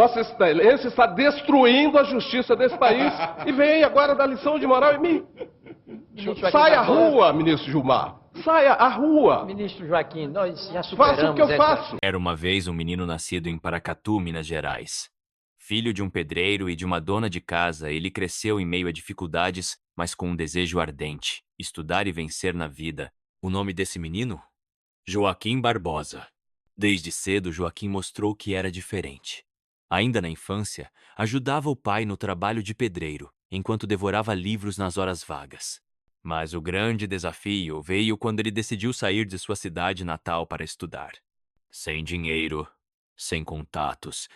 Vossa Excelência está destruindo a justiça desse país e vem agora dar lição de moral em mim. Saia à rua, ministro Gilmar. Saia à rua. Ministro Joaquim, nós já superamos Faça o que eu faço. Era uma vez um menino nascido em Paracatu, Minas Gerais. Filho de um pedreiro e de uma dona de casa, ele cresceu em meio a dificuldades, mas com um desejo ardente: estudar e vencer na vida. O nome desse menino? Joaquim Barbosa. Desde cedo, Joaquim mostrou que era diferente. Ainda na infância, ajudava o pai no trabalho de pedreiro, enquanto devorava livros nas horas vagas. Mas o grande desafio veio quando ele decidiu sair de sua cidade natal para estudar. Sem dinheiro, sem contatos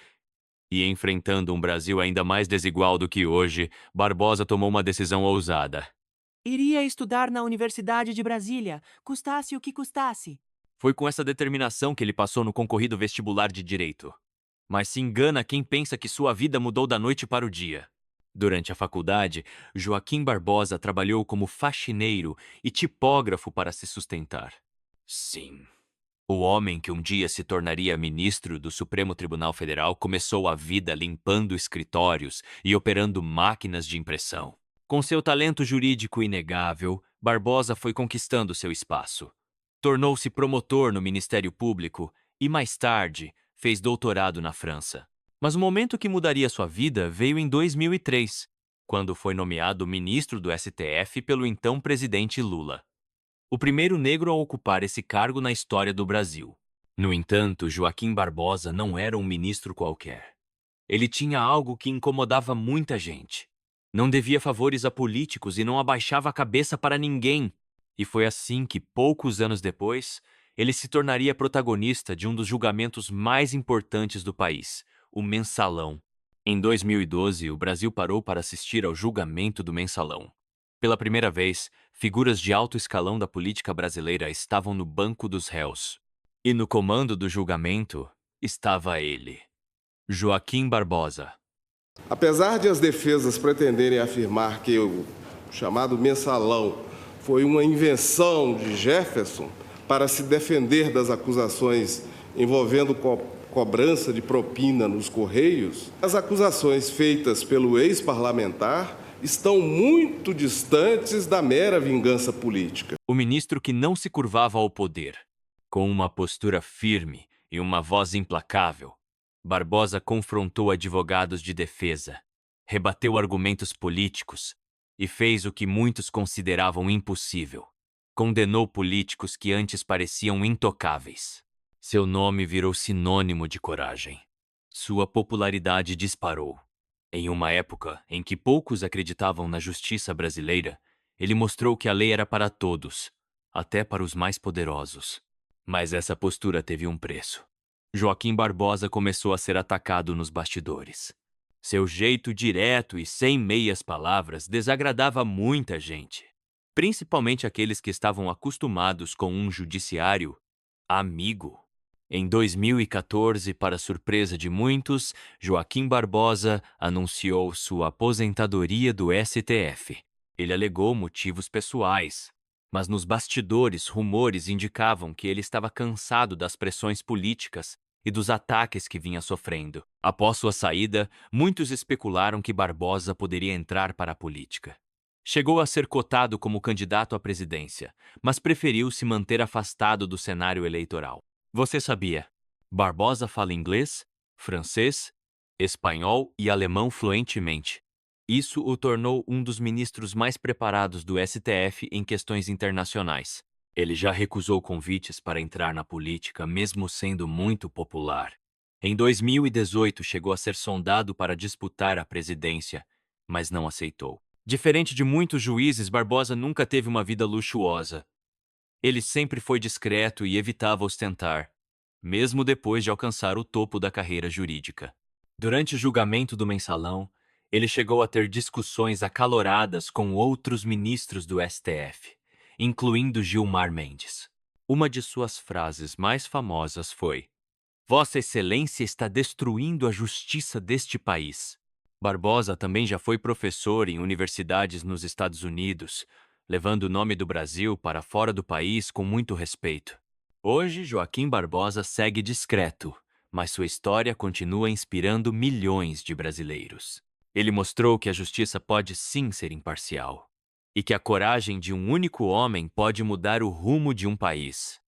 e enfrentando um Brasil ainda mais desigual do que hoje, Barbosa tomou uma decisão ousada. Iria estudar na Universidade de Brasília, custasse o que custasse. Foi com essa determinação que ele passou no concorrido vestibular de Direito. Mas se engana quem pensa que sua vida mudou da noite para o dia. Durante a faculdade, Joaquim Barbosa trabalhou como faxineiro e tipógrafo para se sustentar. Sim, o homem que um dia se tornaria ministro do Supremo Tribunal Federal começou a vida limpando escritórios e operando máquinas de impressão. Com seu talento jurídico inegável, Barbosa foi conquistando seu espaço. Tornou-se promotor no Ministério Público e, mais tarde, fez doutorado na França. Mas o momento que mudaria sua vida veio em 2003, quando foi nomeado ministro do STF pelo então presidente Lula. O primeiro negro a ocupar esse cargo na história do Brasil. No entanto, Joaquim Barbosa não era um ministro qualquer. Ele tinha algo que incomodava muita gente. Não devia favores a políticos e não abaixava a cabeça para ninguém. E foi assim que, poucos anos depois, ele se tornaria protagonista de um dos julgamentos mais importantes do país, o Mensalão. Em 2012, o Brasil parou para assistir ao julgamento do Mensalão. Pela primeira vez, figuras de alto escalão da política brasileira estavam no banco dos réus. E no comando do julgamento estava ele, Joaquim Barbosa. Apesar de as defesas pretenderem afirmar que o chamado Mensalão foi uma invenção de Jefferson para se defender das acusações envolvendo cobrança de propina nos Correios, as acusações feitas pelo ex-parlamentar estão muito distantes da mera vingança política. O ministro que não se curvava ao poder, com uma postura firme e uma voz implacável, Barbosa confrontou advogados de defesa, rebateu argumentos políticos e fez o que muitos consideravam impossível. Condenou políticos que antes pareciam intocáveis. Seu nome virou sinônimo de coragem. Sua popularidade disparou. Em uma época em que poucos acreditavam na justiça brasileira, ele mostrou que a lei era para todos, até para os mais poderosos. Mas essa postura teve um preço. Joaquim Barbosa começou a ser atacado nos bastidores. Seu jeito direto e sem meias palavras desagradava muita gente, principalmente aqueles que estavam acostumados com um judiciário amigo. Em 2014, para surpresa de muitos, Joaquim Barbosa anunciou sua aposentadoria do STF. Ele alegou motivos pessoais, mas nos bastidores rumores indicavam que ele estava cansado das pressões políticas e dos ataques que vinha sofrendo. Após sua saída, muitos especularam que Barbosa poderia entrar para a política. Chegou a ser cotado como candidato à presidência, mas preferiu se manter afastado do cenário eleitoral. Você sabia? Barbosa fala inglês, francês, espanhol e alemão fluentemente. Isso o tornou um dos ministros mais preparados do STF em questões internacionais. Ele já recusou convites para entrar na política, mesmo sendo muito popular. Em 2018, chegou a ser sondado para disputar a presidência, mas não aceitou. Diferente de muitos juízes, Barbosa nunca teve uma vida luxuosa. Ele sempre foi discreto e evitava ostentar, mesmo depois de alcançar o topo da carreira jurídica. Durante o julgamento do Mensalão, ele chegou a ter discussões acaloradas com outros ministros do STF, incluindo Gilmar Mendes. Uma de suas frases mais famosas foi: "Vossa Excelência está destruindo a justiça deste país." Barbosa também já foi professor em universidades nos Estados Unidos, levando o nome do Brasil para fora do país com muito respeito. Hoje, Joaquim Barbosa segue discreto, mas sua história continua inspirando milhões de brasileiros. Ele mostrou que a justiça pode sim ser imparcial e que a coragem de um único homem pode mudar o rumo de um país.